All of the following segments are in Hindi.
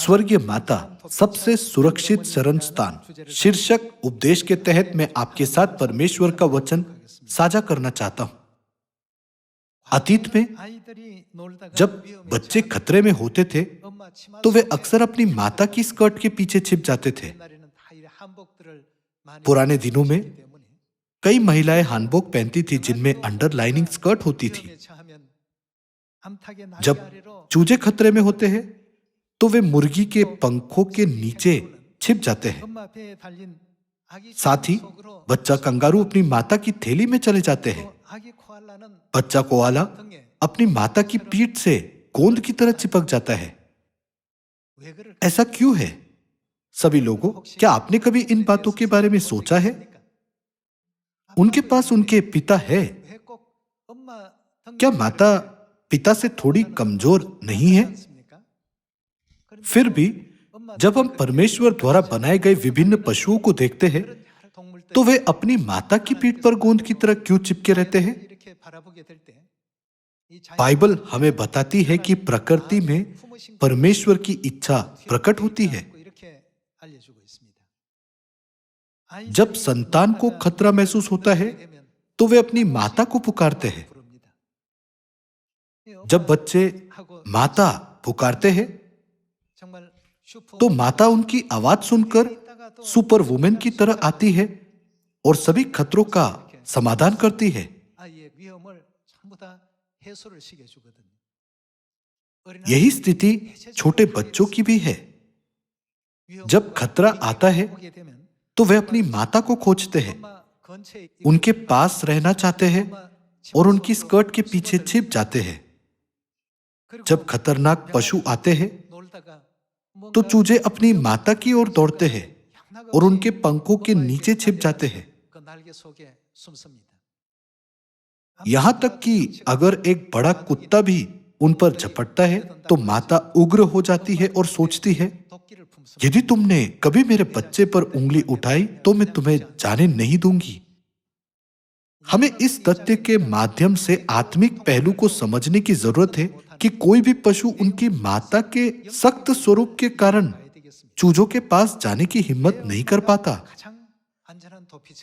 स्वर्गीय माता सबसे सुरक्षित शरण स्थान शीर्षक उपदेश के तहत मैं आपके साथ परमेश्वर का वचन साझा करना चाहता हूं। अतीत में जब बच्चे खतरे में होते थे तो वे अक्सर अपनी माता की स्कर्ट के पीछे छिप जाते थे। पुराने दिनों में कई महिलाएं हानबोक पहनती थी जिनमें अंडरलाइनिंग स्कर्ट होती थी। जब चूजे खतरे में होते हैं तो वे मुर्गी के पंखों के नीचे छिप जाते हैं। साथ ही बच्चा कंगारू अपनी माता की थैली में चले जाते हैं। बच्चा कोआला अपनी माता की पीठ से गोंद की तरह चिपक जाता है। ऐसा क्यों है? सभी लोगों, क्या आपने कभी इन बातों के बारे में सोचा है? उनके पास उनके पिता है। क्या माता पिता से थोड़ी कमजोर नहीं है? फिर भी जब हम परमेश्वर द्वारा बनाए गए विभिन्न पशुओं को देखते हैं तो वे अपनी माता की पीठ पर गोंद की तरह क्यों चिपके रहते हैं? बाइबल हमें बताती है कि प्रकृति में परमेश्वर की इच्छा प्रकट होती है। जब संतान को खतरा महसूस होता है तो वे अपनी माता को पुकारते हैं। जब बच्चे माता पुकारते हैं तो माता उनकी आवाज सुनकर सुपर वुमेन की तरह आती है और सभी खतरों का समाधान करती है। यही स्थिति छोटे बच्चों की भी है। जब खतरा आता है तो वे अपनी माता को खोजते हैं, उनके पास रहना चाहते हैं और उनकी स्कर्ट के पीछे छिप जाते हैं। जब खतरनाक पशु आते हैं तो चूजे अपनी माता की ओर दौड़ते हैं और उनके पंखों के नीचे छिप जाते हैं। यहां तक कि अगर एक बड़ा कुत्ता भी उन पर झपटता है तो माता उग्र हो जाती है और सोचती है, यदि तुमने कभी मेरे बच्चे पर उंगली उठाई तो मैं तुम्हें जाने नहीं दूंगी। हमें इस तथ्य के माध्यम से आत्मिक पहलू को समझने की जरूरत है कि कोई भी पशु उनकी माता के सख्त स्वरूप के कारण चूजों के पास जाने की हिम्मत नहीं कर पाता।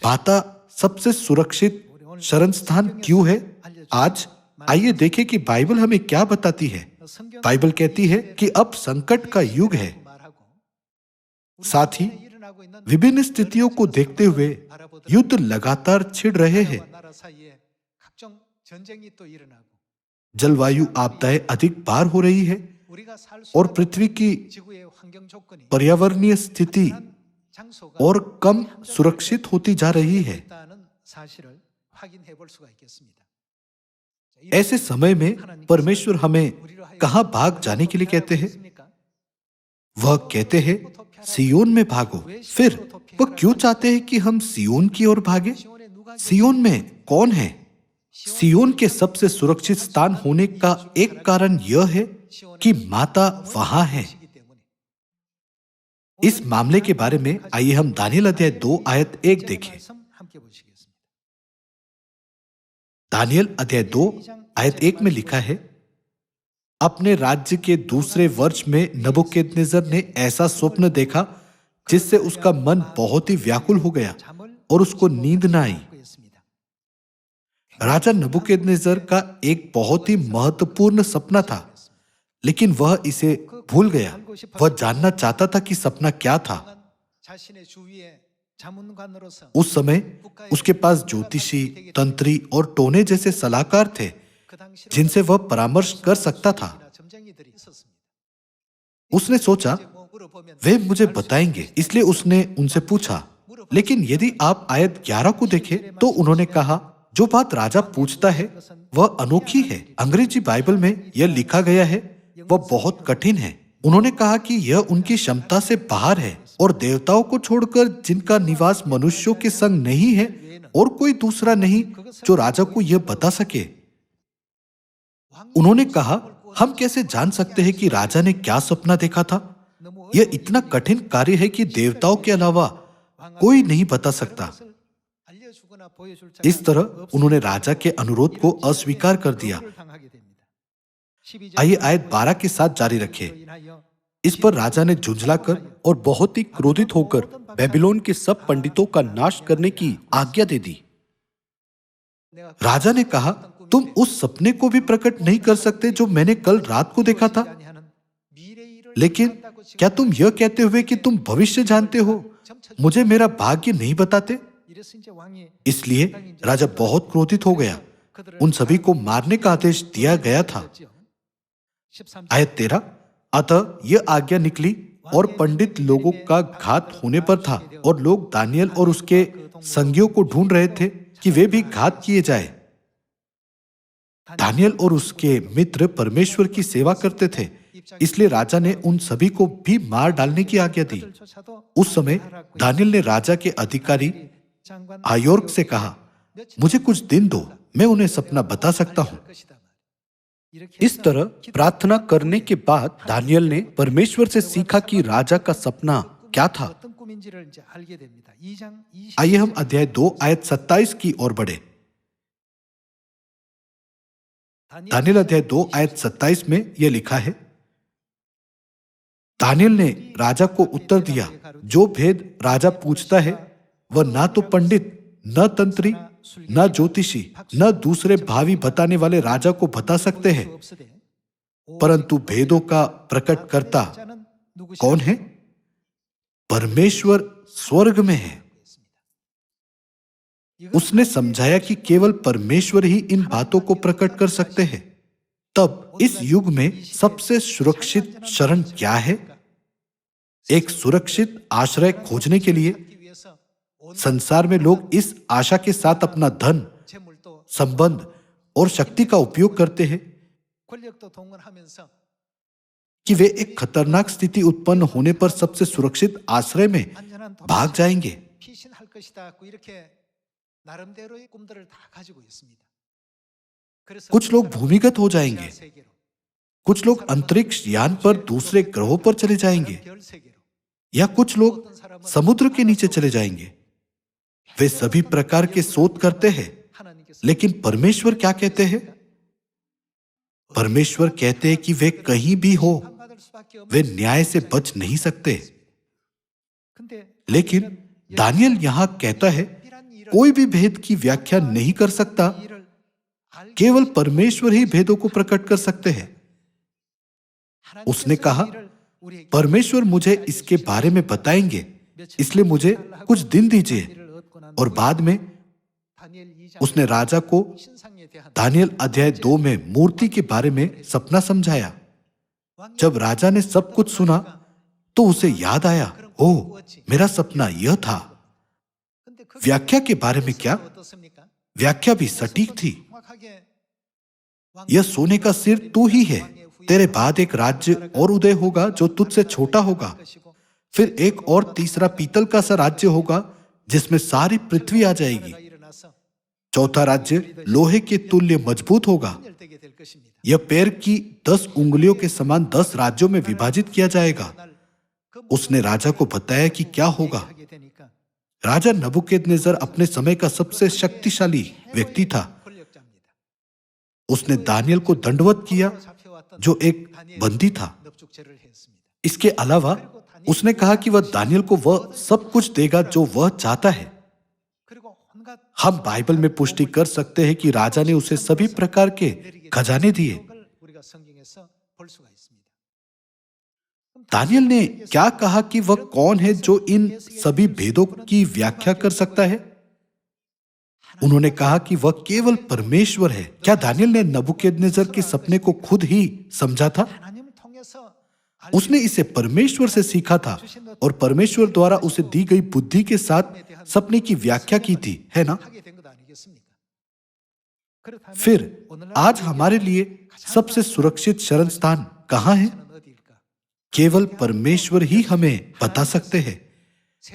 माता सबसे सुरक्षित शरण स्थान क्यों है? आज आइए देखें कि बाइबल हमें क्या बताती है। बाइबल कहती है कि अब संकट का युग है। साथ ही विभिन्न स्थितियों को देखते हुए युद्ध लगातार छिड़ रहे हैं। जलवायु आपदाएं अधिक बार हो रही है और पृथ्वी की पर्यावरणीय स्थिति और कम सुरक्षित होती जा रही है। ऐसे समय में परमेश्वर हमें कहां भाग जाने के लिए कहते हैं? वह कहते हैं सियोन में भागो। फिर वह क्यों चाहते हैं कि हम सियोन की ओर भागे? सियोन में कौन है? सियोन के सबसे सुरक्षित स्थान होने का एक कारण यह है कि माता वहां है। इस मामले के बारे में आइए हम दानियेल अध्याय 2 आयत 1 देखें। दानियेल अध्याय 2 आयत 1 में लिखा है, अपने राज्य के दूसरे वर्ष में नबूकदनेस्सर ने ऐसा स्वप्न देखा जिससे उसका मन बहुत ही व्याकुल हो गया और उसको नींद न आई। राजा नबूकदनेस्सर का एक बहुत ही महत्वपूर्ण सपना था, लेकिन वह इसे भूल गया। वह जानना चाहता था कि सपना क्या था। उस समय उसके पास ज्योतिषी, तंत्री और टोने जैसे सलाहकार थे जिनसे वह परामर्श कर सकता था। उसने सोचा वे मुझे बताएंगे, इसलिए उसने उनसे पूछा। लेकिन यदि आप आयत 11 को देखें तो उन्होंने कहा, जो बात राजा पूछता है वह अनोखी है। अंग्रेजी बाइबल में यह लिखा गया है, वह बहुत कठिन है। उन्होंने कहा कि यह उनकी क्षमता से बाहर है और देवताओं को छोड़कर जिनका निवास मनुष्यों के संग नहीं है और कोई दूसरा नहीं जो राजा को यह बता सके। उन्होंने कहा, हम कैसे जान सकते हैं कि राजा ने क्या सपना देखा था? यह इतना कठिन कार्य है कि देवताओं के अलावा कोई नहीं बता सकता। इस तरह उन्होंने राजा के अनुरोध को अस्वीकार कर दिया। आइए आयत 12 के साथ जारी रखें। इस पर राजा ने झुंझलाकर और बहुत ही क्रोधित होकर बेबीलोन के सब पंडितों का नाश करने की आज्ञा दे दी। राजा ने कहा, तुम उस सपने को भी प्रकट नहीं कर सकते जो मैंने कल रात को देखा था। लेकिन क्या तुम यह कहते हुए कि तुम भविष्य जानते हो, मुझे मेरा भाग्य नहीं बताते? इसलिए राजा बहुत क्रोधित हो गया। उन सभी को मारने का आदेश दिया गया था। आयत 13, अतः यह आज्ञा निकली और पंडित लोगों का घात होने पर था, और लोग दानियल और उसके संगियों को ढूंढ रहे थे कि वे भी घात किए जाए। दानियल और उसके मित्र परमेश्वर की सेवा करते थे, इसलिए राजा ने उन सभी को भी मार डालने की आज्ञा दी। उस समय दानियल ने राजा के अधिकारी आयोर्क से कहा, मुझे कुछ दिन दो, मैं उन्हें सपना बता सकता हूं। इस तरह प्रार्थना करने के बाद दानियल ने परमेश्वर से सीखा कि राजा का सपना क्या था। आइए हम अध्याय 2 आयत 27 की ओर बढ़े। दानियल अध्याय 2 आयत 27 में यह लिखा है, दानियल ने राजा को उत्तर दिया, जो भेद राजा पूछता है वह ना तो पंडित, न तंत्री, न ज्योतिषी, न दूसरे भावी बताने वाले राजा को बता सकते हैं, परंतु भेदों का प्रकट करता कौन है? परमेश्वर स्वर्ग में है। उसने समझाया कि केवल परमेश्वर ही इन बातों को प्रकट कर सकते हैं। तब इस युग में सबसे सुरक्षित शरण क्या है? एक सुरक्षित आश्रय खोजने के लिए संसार में लोग इस आशा के साथ अपना धन, संबंध और शक्ति का उपयोग करते हैं कि वे एक खतरनाक स्थिति उत्पन्न होने पर सबसे सुरक्षित आश्रय में भाग जाएंगे। कुछ लोग भूमिगत हो जाएंगे, कुछ लोग अंतरिक्ष यान पर दूसरे ग्रहों पर चले जाएंगे, या कुछ लोग समुद्र के नीचे चले जाएंगे। वे सभी प्रकार के शोध करते हैं, लेकिन परमेश्वर क्या कहते हैं? परमेश्वर कहते हैं कि वे कहीं भी हो, वे न्याय से बच नहीं सकते। लेकिन दानियल यहां कहता है, कोई भी भेद की व्याख्या नहीं कर सकता, केवल परमेश्वर ही भेदों को प्रकट कर सकते हैं। उसने कहा, परमेश्वर मुझे इसके बारे में बताएंगे, इसलिए मुझे कुछ दिन दीजिए। और बाद में उसने राजा को दानियल अध्याय 2 में मूर्ति के बारे में सपना समझाया। जब राजा ने सब कुछ सुना तो उसे याद आया, ओह, मेरा सपना यह था। व्याख्या के बारे में क्या? व्याख्या भी सटीक थी। यह सोने का सिर तू ही है, तेरे बाद एक राज्य और उदय होगा जो तुझसे छोटा होगा, फिर एक और तीसरा पीतल का सा राज्य होगा जिसमें सारी पृथ्वी आ जाएगी। चौथा राज्य लोहे के तुल्य मजबूत होगा। यह पैर की 10 उंगलियों के समान 10 राज्यों में विभाजित किया जाएगा। उसने राजा को बताया कि क्या होगा। राजा नबूकदनेस्सर अपने समय का सबसे शक्तिशाली व्यक्ति था। उसने दानियल को दंडवत किया, जो एक बंदी था। इसके अलावा उसने कहा कि वह दानियल को वह सब कुछ देगा जो वह चाहता है। हम बाइबल में पुष्टि कर सकते हैं कि राजा ने उसे सभी प्रकार के खजाने दिए। दानियल ने क्या कहा कि वह कौन है जो इन सभी भेदों की व्याख्या कर सकता है? उन्होंने कहा कि वह केवल परमेश्वर है। क्या दानियल ने नबूकदनेस्सर के सपने को खुद ही समझा था? उसने इसे परमेश्वर से सीखा था और परमेश्वर द्वारा उसे दी गई बुद्धि के साथ सपने की व्याख्या की थी, है ना? फिर आज हमारे लिए सबसे सुरक्षित शरण स्थान कहां है? केवल परमेश्वर ही हमें बता सकते हैं।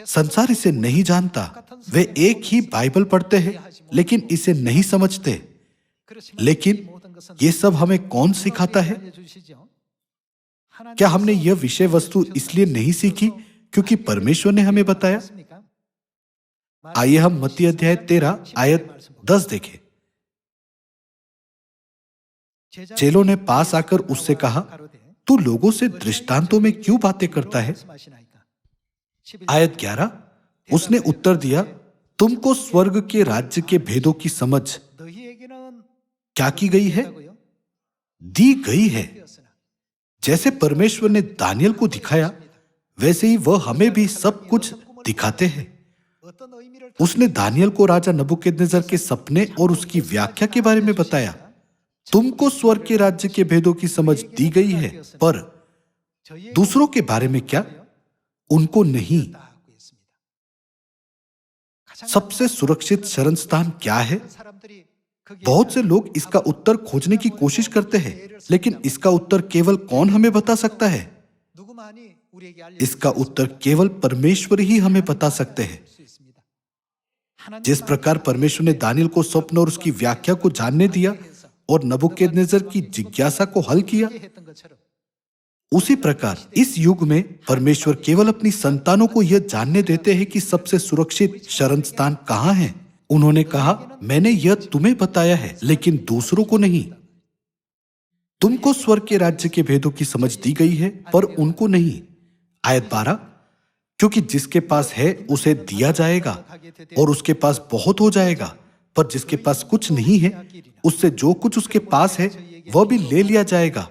संसार इसे नहीं जानता। वे एक ही बाइबल पढ़ते हैं लेकिन इसे नहीं समझते। लेकिन ये सब हमें कौन सिखाता है? क्या हमने यह विषय वस्तु इसलिए नहीं सीखी क्योंकि परमेश्वर ने हमें बताया? आइए हम मत्ती अध्याय 13 आयत 10 देखें। चेलों ने पास आकर उससे कहा, तू लोगों से दृष्टांतों में क्यों बातें करता है? आयत 11, उसने उत्तर दिया, तुमको स्वर्ग के राज्य के भेदों की समझ क्या की गई है? दी गई है। जैसे परमेश्वर ने दानियल को दिखाया, वैसे ही वह हमें भी सब कुछ दिखाते हैं। उसने दानियल को राजा नबूकदनेस्सर के सपने और उसकी व्याख्या के बारे में बताया। तुमको स्वर्ग के राज्य के भेदों की समझ दी गई है, पर दूसरों के बारे में क्या? उनको नहीं। सबसे सुरक्षित शरण स्थान क्या है? बहुत से लोग इसका उत्तर खोजने की कोशिश करते हैं, लेकिन इसका उत्तर केवल कौन हमें बता सकता है? इसका उत्तर केवल परमेश्वर ही हमें बता सकते हैं। जिस प्रकार परमेश्वर ने दानियल को स्वप्न और उसकी व्याख्या को जानने दिया और नबूकदनेस्सर की जिज्ञासा को हल किया, उसी प्रकार इस युग में परमेश्वर केवल अपनी संतानों को यह जानने देते हैं कि सबसे सुरक्षित शरण स्थान कहां है। उन्होंने कहा, मैंने यह तुम्हें बताया है, लेकिन दूसरों को नहीं। तुमको स्वर्ग के राज्य के भेदों की समझ दी गई है, पर उनको नहीं। आयत 12, क्योंकि जिसके पास है उसे दिया जाएगा और उसके पास बहुत हो जाएगा, पर जिसके पास कुछ नहीं है, उससे जो कुछ उसके पास है वह भी ले लिया जाएगा।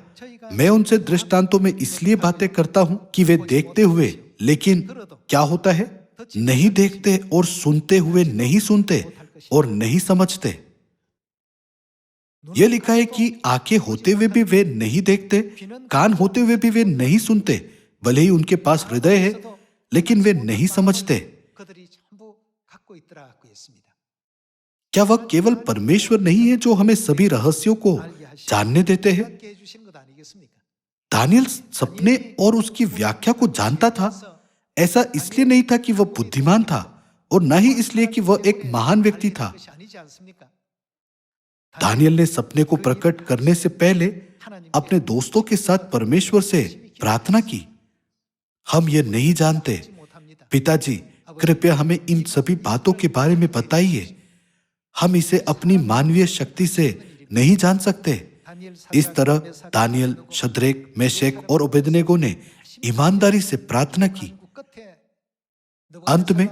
मैं उनसे दृष्टांतों में इसलिए बातें करता हूं कि वे देखते हुए, लेकिन क्या होता है, नहीं देखते, और सुनते हुए नहीं सुनते और नहीं समझते। यह लिखा है कि आंखें होते हुए भी वे नहीं देखते, कान होते हुए भी वे नहीं सुनते, भले ही उनके पास हृदय है, लेकिन वे नहीं समझते। क्या वह केवल परमेश्वर नहीं है जो हमें सभी रहस्यों को जानने देते हैं? दानियल सपने और उसकी व्याख्या को जानता था। ऐसा इसलिए नहीं था कि वह बुद्धिमान था, और न ही इसलिए कि वह एक महान व्यक्ति था। दानियल ने सपने को प्रकट करने से पहले अपने दोस्तों के साथ परमेश्वर से प्रार्थना की, हम ये नहीं जानते, पिताजी कृपया हमें इन सभी बातों के बारे में बताइए। हम इसे अपनी मानवीय शक्ति से नहीं जान सकते। इस तरह दानियल, शद्रेक, मेशक और ओबेदनेगो ने ईमानदारी से प्रार्थना की। अंत में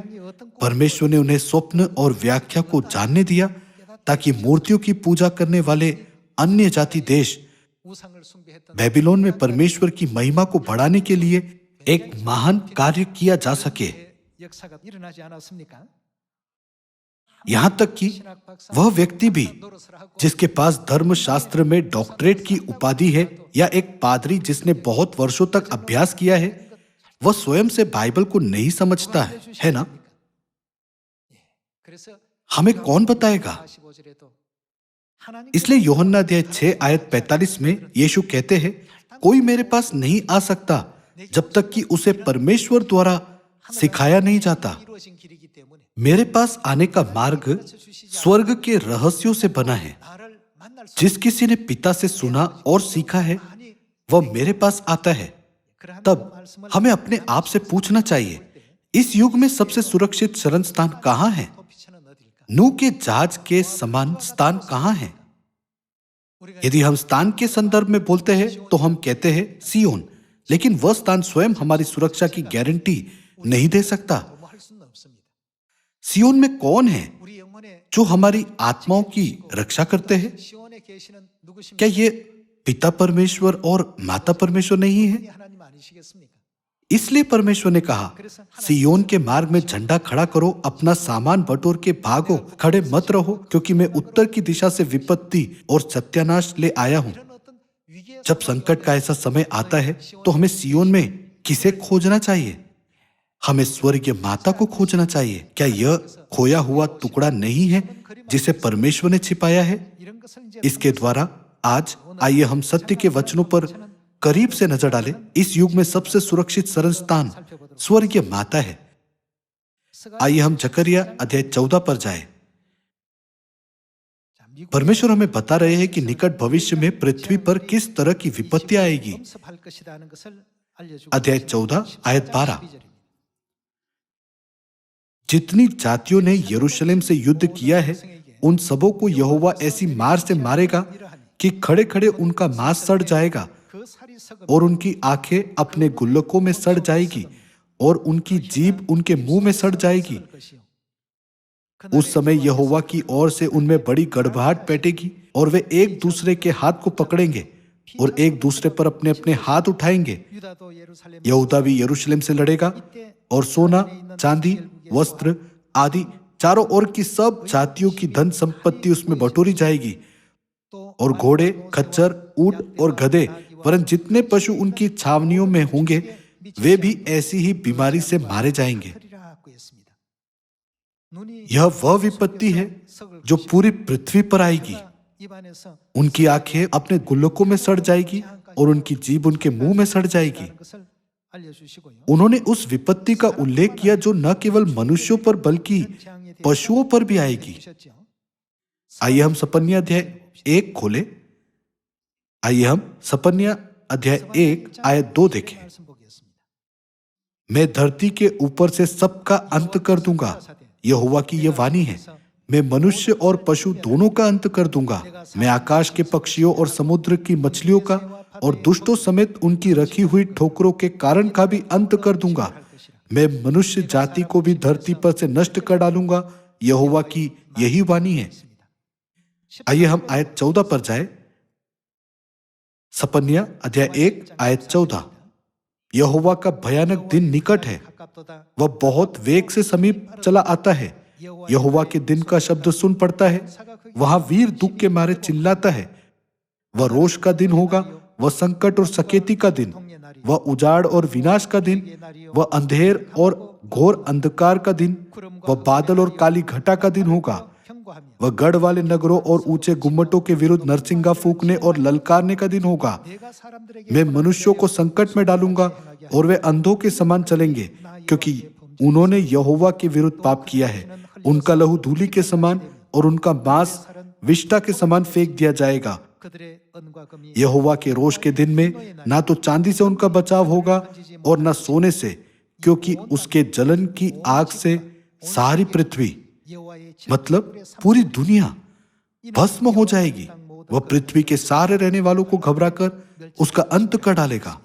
परमेश्वर ने उन्हें स्वप्न और व्याख्या को जानने दिया, ताकि मूर्तियों की पूजा करने वाले अन्य जाति देश बेबीलोन में परमेश्वर की महिमा को बढ़ाने के लिए एक महान कार्य किया जा सके। यहां तक कि वह व्यक्ति भी जिसके पास धर्मशास्त्र में डॉक्टरेट की उपाधि है, या एक पादरी जिसने बहुत वर्षों तक अभ्यास किया है, वह स्वयं से बाइबल को नहीं समझता है ना? हमें कौन बताएगा? इसलिए यूहन्ना अध्याय 6 आयत 45 में यीशु कहते हैं, कोई मेरे पास नहीं आ सकता जब तक कि उसे परमेश्वर द्वारा सिखाया नहीं जाता। मेरे पास आने का मार्ग स्वर्ग के रहस्यों से बना है। जिस किसी ने पिता से सुना और सीखा है, वह मेरे पास आता है। तब हमें अपने आप से पूछना चाहिए, इस युग में सबसे सुरक्षित शरण स्थान कहां है? नूह के जहाज के समान स्थान कहां है? यदि हम स्थान के संदर्भ में बोलते हैं तो हम कहते हैं सियोन, लेकिन वह स्थान स्वयं हमारी सुरक्षा की गारंटी नहीं दे सकता। सियोन में कौन है जो हमारी आत्माओं की रक्षा करते हैं? क्या ये पिता परमेश्वर और माता परमेश्वर नहीं है? इसलिए परमेश्वर ने कहा, सियोन के मार्ग में झंडा खड़ा करो, अपना सामान बटोर के भागो, खड़े मत रहो, क्योंकि मैं उत्तर की दिशा से विपत्ति और सत्यानाश ले आया हूं। जब संकट का ऐसा समय आता है तो हमें सियोन में किसे खोजना चाहिए? हमें स्वर्गीय माता को खोजना चाहिए। क्या यह खोया हुआ टुकड़ा नहीं है जिसे परमेश्वर ने छिपाया है? इसके द्वारा आज आइए हम सत्य के वचनों पर करीब से नजर डालें। इस युग में सबसे सुरक्षित शरण स्थान स्वर्गीय माता है। आइए हम जकरिया अध्याय 14 पर जाएं। परमेश्वर हमें बता रहे हैं कि निकट भविष्य में पृथ्वी पर किस तरह की विपत्ति आएगी। अध्याय 14 आयत 12, जितनी जातियों ने यरूशलेम से युद्ध किया है, उन सबों को यहोवा ऐसी मार से मारेगा कि खड़े खड़े उनका मांस सड़ जाएगा, और उनकी आंखें अपने गुल्लकों में सड़ जाएगी और उनकी जीभ उनके मुंह में सड़ जाएगी। उस समय यहोवा की ओर से उनमें बड़ी गड़बड़ाहट पैठेगी और वे एक दूसरे के हाथ को पकड़ेंगे और एक दूसरे पर अपने अपने हाथ उठाएंगे। यहूदा भी यरूशलेम से लड़ेगा और सोना, चांदी, वस्त्र आदि चारों ओर की सब जातियों की धन संपत्ति उसमें बटोरी जाएगी और घोड़े, खच्चर, ऊंट और गधे वरन जितने पशु उनकी छावनियों में होंगे वे भी ऐसी ही बीमारी से मारे जाएंगे। यह वह विपत्ति है जो पूरी पृथ्वी पर आएगी। उनकी आंखें अपने गुल्लकों में सड़ जाएगी और उनकी जीभ उनके मुंह में सड़ जाएगी। उन्होंने उस विपत्ति का उल्लेख किया जो न केवल मनुष्यों पर बल्कि पशुओं पर भी आएगी। आइए हम सपन्या अध्याय 1 खोले। आइए हम सपन्या अध्याय 1 आयत 2 देखें। मैं धरती के ऊपर से सबका अंत कर दूंगा, यहोवा की यह वाणी है। मैं मनुष्य और पशु दोनों का अंत कर दूंगा। मैं आकाश के पक्षियों और समुद्र की मछलियों का और दुष्टों समेत उनकी रखी हुई ठोकरों के कारण का भी अंत कर दूंगा। मैं मनुष्य जाति को भी धरती पर से नष्ट कर डालूंगा, यहोवा की यही वाणी है। आइए हम आयत 14 पर जाए। सपन्या अध्याय 1 आयत 14। यहोवा का भयानक दिन निकट है, वह बहुत वेग से समीप चला आता है। यहोवा के दिन का शब्द सुन पड़ता है, वहां वीर दुख के मारे चिल्लाता है। वह रोष का दिन होगा, वह संकट और सकेती का दिन, वह उजाड़ और विनाश का दिन, वह अंधेर और घोर अंधकार का दिन, वह बादल और काली घटा का दिन होगा। वह गढ़ वाले नगरों और ऊंचे गुम्मटों के विरुद्ध नरसिंगा फूंकने और ललकारने का दिन होगा। मैं मनुष्यों को संकट में डालूंगा और वे अंधों के समान चलेंगे, क्योंकि उन्होंने यहोवा के विरुद्ध पाप किया है। उनका लहू धूलि के समान और उनका मांस विष्ठा के समान फेंक दिया जाएगा। यहोवा के रोष के दिन में ना तो चांदी से उनका बचाव होगा और ना सोने से, क्योंकि उसके जलन की आग से सारी पृथ्वी, मतलब पूरी दुनिया भस्म हो जाएगी। वह पृथ्वी के सारे रहने वालों को घबराकर उसका अंत कर डालेगा।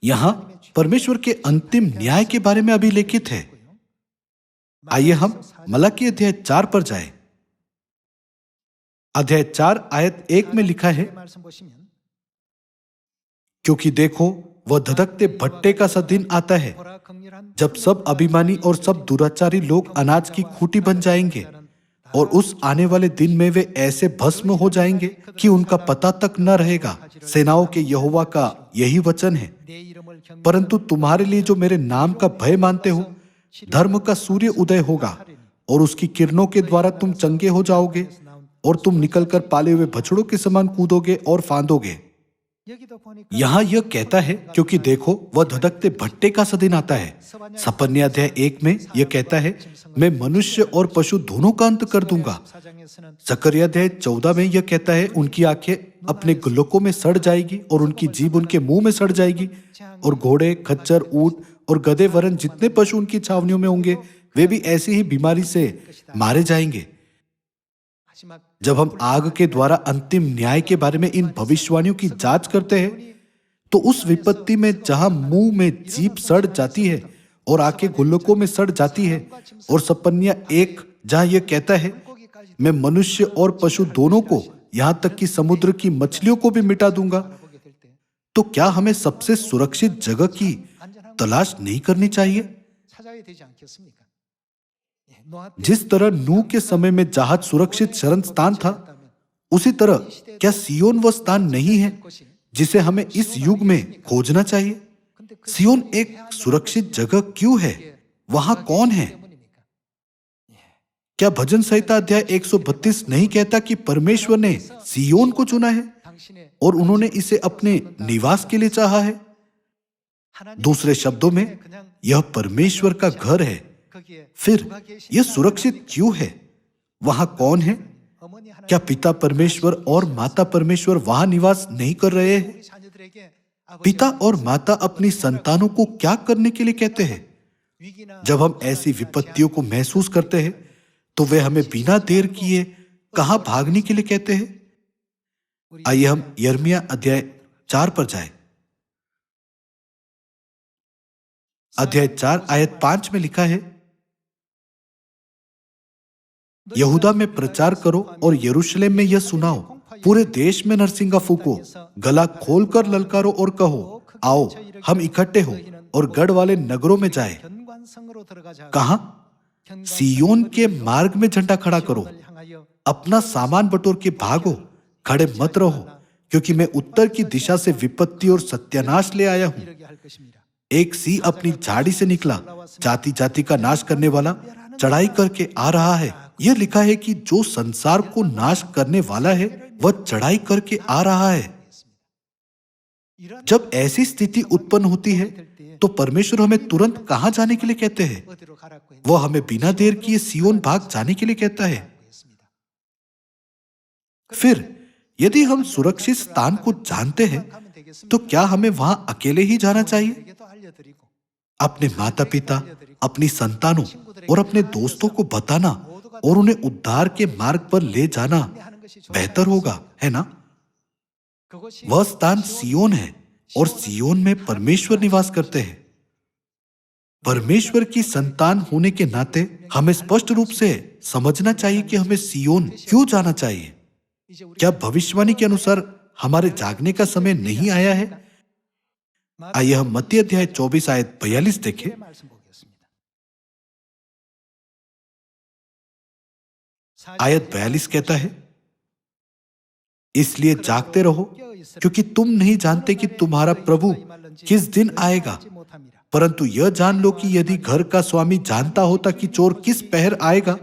यहां परमेश्वर के अंतिम न्याय के बारे में अभिलेखित है। आइए हम मलाकी अध्याय 4 पर जाएं। अध्याय 4 आयत 1 में लिखा है, क्योंकि देखो वह धधकते भट्टे का सा दिन आता है, जब सब अभिमानी और सब दुराचारी लोग अनाज की खूंटी बन जाएंगे, और उस आने वाले दिन में वे ऐसे भस्म हो जाएंगे कि उनका पता तक न रहेगा। सेनाओं के यहोवा का यही वचन है। परंतु तुम्हारे लिए जो मेरे नाम का भय मानते हो, धर्म का सूर्य उदय होगा और उसकी किरणों के द्वारा तुम चंगे हो जाओगे और तुम निकलकर पाले हुए बछड़ों के समान कूदोगे और फांदोगे। यहां यह कहता है, क्योंकि देखो वह धधकते भट्टे का सा दिन आता है। सपन्या अध्याय 1 में यह कहता है, मैं मनुष्य और पशु दोनों का अंत कर दूंगा। जकरिया अध्याय 14 में यह कहता है, उनकी आंखें अपने गुल्लकों में सड़ जाएगी और उनकी जीभ उनके मुंह में सड़ जाएगी, और घोड़े, खच्चर, ऊंट और गधे वरन जितने पशु उनकी छावनियों में होंगे वे भी ऐसी ही बीमारी से मारे जाएंगे। जब हम आग के द्वारा अंतिम न्याय के बारे में इन भविष्यवाणियों की जांच करते हैं, तो उस विपत्ति में जहां मुंह में जीभ सड़ जाती है और आंखें गुल्लकों में सड़ जाती है, और सपन्या 1 जहां यह कहता है, मैं मनुष्य और पशु दोनों को, यहां तक कि समुद्र की मछलियों को भी मिटा दूंगा, तो क्या हमें सबसे सुरक्षित जगह की तलाश नहीं करनी चाहिए? जिस तरह नूह के समय में जहाज सुरक्षित शरण स्थान था, उसी तरह क्या सियोन वह स्थान नहीं है जिसे हमें इस युग में खोजना चाहिए? सियोन एक सुरक्षित जगह क्यों है? वहां कौन है? क्या भजन संहिता अध्याय 132 नहीं कहता कि परमेश्वर ने सियोन को चुना है और उन्होंने इसे अपने निवास के लिए चाहा है? दूसरे शब्दों में, यह परमेश्वर का घर है। फिर यह सुरक्षित क्यों है? वहां कौन है? क्या पिता परमेश्वर और माता परमेश्वर वहां निवास नहीं कर रहे हैं? पिता और माता अपनी संतानों को क्या करने के लिए कहते हैं? जब हम ऐसी विपत्तियों को महसूस करते हैं, तो वे हमें बिना देर किए कहां भागने के लिए कहते हैं? आइए हम यिर्मयाह अध्याय 4 पर जाएं। अध्याय 4 आयत 5 में लिखा है, यहूदा में प्रचार करो और यरूशलेम में यह सुनाओ, पूरे देश में नरसिंगा फूको, गला खोलकर ललकारो और कहो, आओ हम इकट्ठे हो और गढ़ वाले नगरों में जाए। कहां? सियोन के मार्ग में झंडा खड़ा करो, अपना सामान बटोर के भागो, खड़े मत रहो, क्योंकि मैं उत्तर की दिशा से विपत्ति और सत्यानाश ले आया हूं। एक सिंह अपनी झाड़ी से निकला, जाति जाति का नाश करने वाला चढ़ाई करके आ रहा है। यह लिखा है कि जो संसार को नाश करने वाला है वह चढ़ाई करके आ रहा है। जब ऐसी स्थिति उत्पन्न होती है तो परमेश्वर हमें तुरंत कहां जाने के लिए कहते हैं? वह हमें बिना देर किए सियोन भाग जाने के लिए कहता है। फिर यदि हम सुरक्षित स्थान को जानते हैं तो क्या हमें वहां अकेले ही जाना चाहिए? अपने माता पिता, अपनी संतानों और अपने दोस्तों को बताना और उन्हें उद्धार के मार्ग पर ले जाना बेहतर होगा, है ना? वह स्थान सियोन है और सियोन में परमेश्वर निवास करते हैं। परमेश्वर की संतान होने के नाते हमें स्पष्ट रूप से समझना चाहिए कि हमें सियोन क्यों जाना चाहिए। क्या भविष्यवाणी के अनुसार हमारे जागने का समय नहीं आया है? आइए हम मत्ती अध्याय 24 आयत 42 देखें। आयत 42 कहता है, इसलिए जागते रहो, क्योंकि तुम नहीं जानते कि तुम्हारा प्रभु किस दिन आएगा। परंतु यह जान लो कि यदि घर का स्वामी जानता होता कि चोर किस पहर आएगा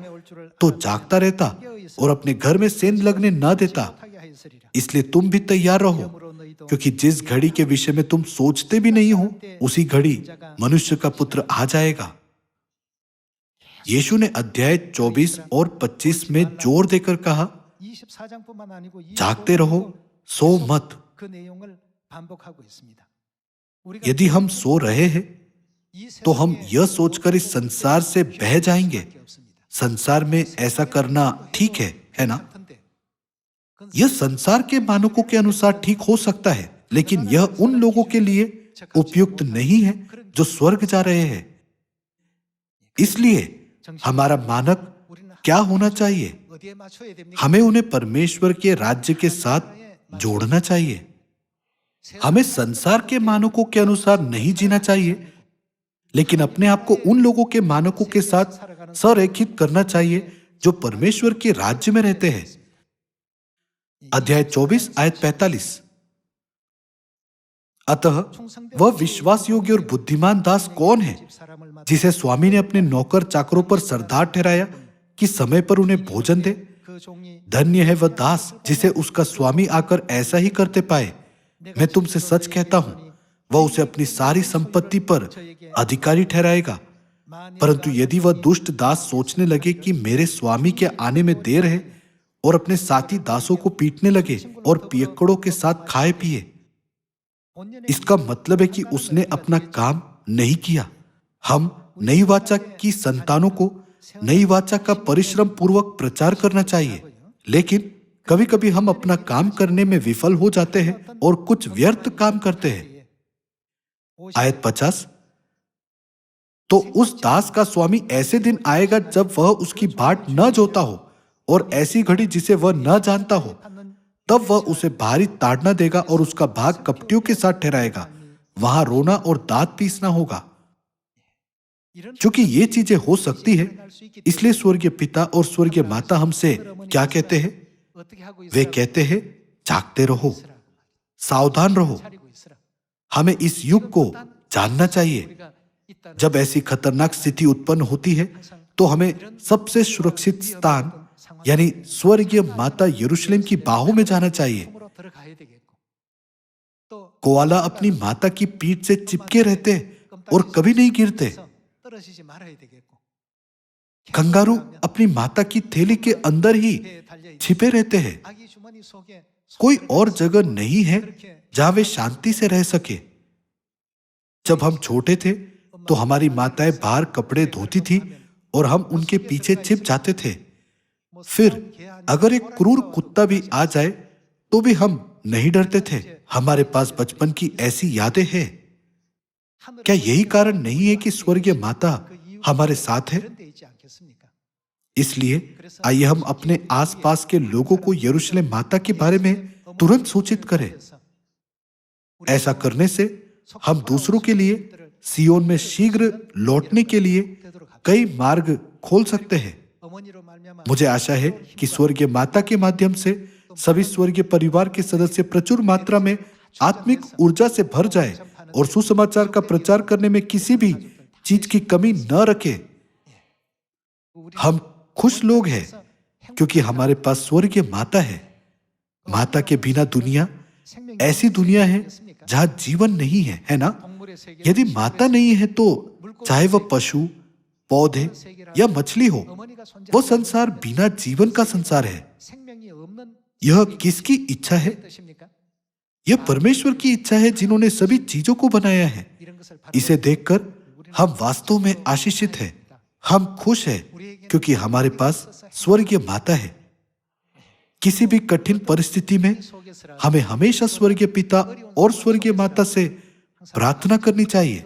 तो जागता रहता और अपने घर में सेंध लगने न देता। इसलिए तुम भी तैयार रहो, क्योंकि जिस घड़ी के विषय में तुम सोचते भी नहीं हो उसी घड़ी मनुष्य का पुत्र आ जाएगा। यीशु ने अध्याय 24 और 25 में जोर देकर कहा, जागते रहो, सो मत। यदि हम सो रहे हैं तो हम यह सोचकर इस संसार से बह जाएंगे। संसार में ऐसा करना ठीक है ना? यह संसार के मानकों के अनुसार ठीक हो सकता है, लेकिन यह उन लोगों के लिए उपयुक्त नहीं है जो स्वर्ग जा रहे हैं। इसलिए हमारा मानक क्या होना चाहिए? हमें उन्हें परमेश्वर के राज्य के साथ जोड़ना चाहिए। हमें संसार के मानकों के अनुसार नहीं जीना चाहिए, लेकिन अपने आप को उन लोगों के मानकों के साथ संरेखित करना चाहिए जो परमेश्वर के राज्य में रहते हैं। अध्याय 24 आयत 45। अतः वह विश्वास योग्य और बुद्धिमान दास कौन है जिसे स्वामी ने अपने नौकर चाकरों पर सरदार ठहराया कि समय पर उन्हें भोजन दे? धन्य है वह दास जिसे उसका स्वामी आकर ऐसा ही करते पाए। मैं तुमसे सच कहता हूं, वह उसे अपनी सारी संपत्ति पर अधिकारी ठहराएगा। परंतु यदि वह दुष्ट दास सोचने लगे कि मेरे स्वामी के आने में देर है और अपने साथी दासों को पीटने लगे और पियक्कड़ों के साथ खाए पिए, इसका मतलब है कि उसने अपना काम नहीं किया। हम नई वाचा की संतानों को नई वाचा का परिश्रम पूर्वक प्रचार करना चाहिए, लेकिन कभी कभी हम अपना काम करने में विफल हो जाते हैं और कुछ व्यर्थ काम करते हैं। आयत 50। तो उस दास का स्वामी ऐसे दिन आएगा जब वह उसकी बाट न जोता हो और ऐसी घड़ी जिसे वह न जानता हो, तब वह उसे भारी ताड़ना देगा और उसका भाग कपटियों के साथ ठहराएगा। वहां रोना और दांत पीसना होगा। क्योंकि ये चीजें हो सकती है, इसलिए स्वर्गीय पिता और स्वर्गीय माता हमसे क्या कहते हैं? वे कहते हैं, जागते रहो, सावधान रहो। हमें इस युग को जानना चाहिए। जब ऐसी खतरनाक स्थिति उत्पन्न होती है तो हमें सबसे सुरक्षित स्थान यानी स्वर्गीय माता यरूशलेम की बाहों में जाना चाहिए। कोआला अपनी माता की पीठ से चिपके रहते और कभी नहीं गिरते। कंगारू अपनी माता की थैली के अंदर ही छिपे रहते हैं। कोई और जगह नहीं है जहां वे शांति से रह सके। जब हम छोटे थे तो हमारी माताएं बाहर कपड़े धोती थी और हम उनके पीछे छिप जाते थे। फिर अगर एक क्रूर कुत्ता भी आ जाए तो भी हम नहीं डरते थे। हमारे पास बचपन की ऐसी यादें हैं। क्या यही कारण नहीं है कि स्वर्गीय माता हमारे साथ है? इसलिए आइए हम अपने आसपास के लोगों को यरूशलेम माता के बारे में तुरंत सूचित करें। ऐसा करने से हम दूसरों के लिए सियोन में शीघ्र लौटने के लिए कई मार्ग खोल सकते हैं। मुझे आशा है कि स्वर्गीय माता के माध्यम से सभी स्वर्गीय परिवार के सदस्य प्रचुर मात्रा में आत्मिक ऊर्जा से भर जाए और सुसमाचार का प्रचार करने में किसी भी चीज की कमी न रखे। हम खुश लोग हैं क्योंकि हमारे पास स्वर्गीय माता है। माता के बिना दुनिया ऐसी दुनिया है जहां जीवन नहीं है, है ना? यदि माता नहीं है तो चाहे वह पशु, पौधे या मछली हो, वो संसार बिना जीवन का संसार है। यह किसकी इच्छा है? यह परमेश्वर की इच्छा है जिन्होंने सभी चीजों को बनाया है। इसे देखकर हम वास्तव में आशीषित हैं। हम खुश हैं क्योंकि हमारे पास स्वर्गीय माता है। किसी भी कठिन परिस्थिति में हमें हमेशा स्वर्गीय पिता और स्वर्गीय माता से प्रार्थना करनी चाहिए।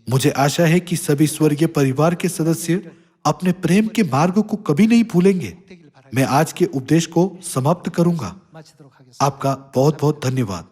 मुझे आशा है कि सभी स्वर्गीय परिवार के सदस्य अपने प्रेम के मार्ग को कभी नहीं भूलेंगे। मैं आज के उपदेश को समाप्त करूंगा। आपका बहुत बहुत धन्यवाद।